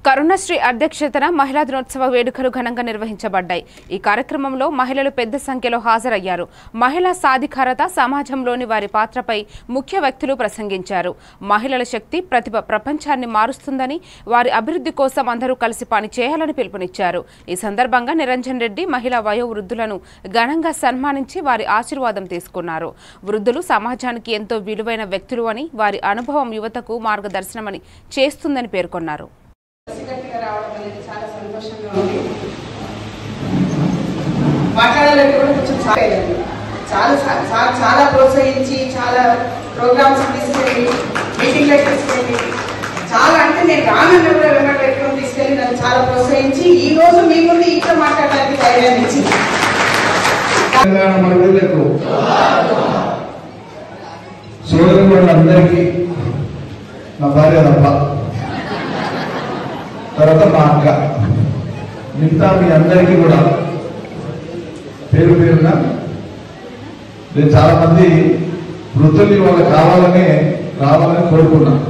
కరుణశ్రీ అధ్యక్షతన మహిళా దినోత్సవ వేడుకలు ఘనంగా నిర్వహించబడ్డాయి। ఈ కార్యక్రమంలో మహిళలు పెద్ద సంఖ్యలో హాజరయ్యారు। మహిళా సాధికారత సమాజంలోని వారి పాత్రపై ముఖ్య వ్యక్తులు ప్రసంగించారు। మహిళల శక్తి ప్రతిభ ప్రపంచాన్ని మారుస్తుందని, వారి అభివృద్ధి కోసం అందరూ కలిసి పని చేయాలని పిలుపునిచ్చారు। ఈ సందర్భంగా నిరంజన్ రెడ్డి మహిళా వయోవృద్ధులను ఘనంగా సన్మానించి వారి ఆశీర్వాదం తీసుకున్నారు। వృద్ధులు సమాజానికి ఎంతో విలువైన వ్యక్తులు అని, వారి అనుభవం యువతకు మార్గదర్శనమని చేస్తుందని పేర్కొన్నారు। చాలా ప్రోత్సహించి చాలా ప్రోగ్రామ్స్ తీసుకెళ్ళి మీటింగ్లకు తీసుకెళ్ళి చాలా అంటే నేను రానన్న కూడా వెంబడి పెట్టుకుని తీసుకెళ్ళి నన్ను చాలా ప్రోత్సహించి ఈ రోజు మీ ముందు ఇంకా మాట్లాడడానికి ధైర్యాన్ని ఇచ్చింది। సోదరులందరికీ నా భార్య తప్ప తర్వాత మా అక్క మిగతా మీ అందరికీ కూడా పేరు పేరున నేను చాలా మంది వృద్ధుల్ని వాళ్ళు రావాలని కోరుకున్నాను।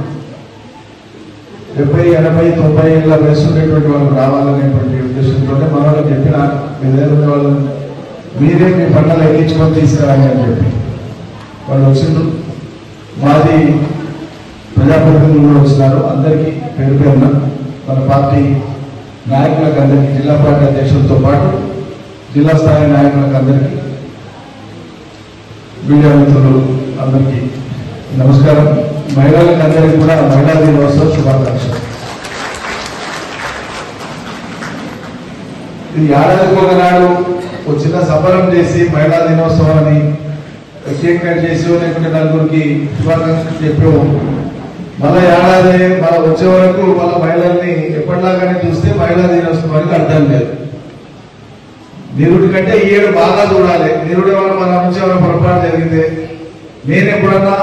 70, 80, 90 ఏళ్ళ వయసు ఉండేటువంటి వాళ్ళు రావాలనేటువంటి ఉద్దేశంతో మనలో చెప్పిన మీ వాళ్ళు మీరే మీ పంటలు ఎక్కించుకొని తీసుకురాలి అని చెప్పి వాళ్ళు వచ్చిండ్రు। మాది ప్రజాప్రతినిధులు కూడా వచ్చినారు। అందరికీ పేరు పేరున మన పార్టీ నాయకులకు అందరికీ, జిల్లా పార్టీ అధ్యక్షులతో పాటు జిల్లా స్థాయి నాయకులకు అందరికీ, మీడియా మిత్రులు అందరికీ నమస్కారం। మహిళలకు అందరికీ కూడా మహిళా దినోత్సవ శుభాకాంక్షలు। ఇది ఏడాదికి ఒకనాడు ఒక చిన్న సంబరం చేసి మహిళా దినోత్సవాన్ని కేక్ కట్ చేసి లేకుంటే నలుగురికి శుభాకాంక్షలు చెప్పాము। మళ్ళీ ఏడాది వచ్చే వరకు వాళ్ళ మహిళల్ని ఎప్పటిలాగానే చూస్తే మహిళా దినోత్సవానికి అర్థం లేదు। నిరుడి కంటే ఈ ఏడు బాగా చూడాలి। నిరుడు ఏమైనా మన నుంచి ఏమైనా పొరపాటు జరిగితే నేను ఎప్పుడన్నా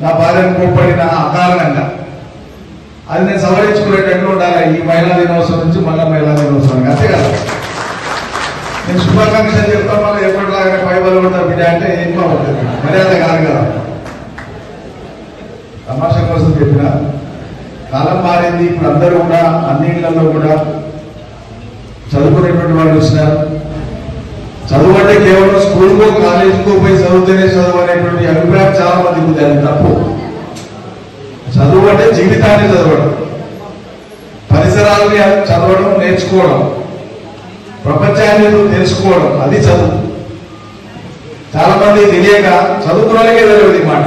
నా భార్యను కోప్పడిన అకారణంగా అది నేను సవరించుకునేటట్టు ఉండాలి ఈ మహిళా దినోత్సవం నుంచి మళ్ళీ మహిళా దినోత్సవం, అంతే కదా। నేను శుభాకాంక్షలు చెప్తాను, మళ్ళీ ఎప్పటిలాగానే పైబలు ఉంటారు బిడ్డ అంటే ఎక్కువ ఉంటుంది, మర్యాద కాదు కదా। తమాషా కోసం చెప్పిన కాలం మారింది। ఇప్పుడు అందరూ కూడా అన్ని ఇళ్లలో కూడా చదువుకునేటువంటి వాళ్ళు వచ్చినారు। చదువు అంటే కేవలం స్కూల్కో కాలేజీకో పోయి చదువుతూనే చదువు అనేటువంటి అభిప్రాయం చాలా మందికి ఉంది, అది తప్పు। చదువు అంటే జీవితాన్ని చదవడం, పరిసరాలని చదవడం, నేర్చుకోవడం, ప్రపంచాన్ని తెలుసుకోవడం, అది చదువు। చాలా మంది తెలియక చదువుకునే తెలియదు ఈ మాట।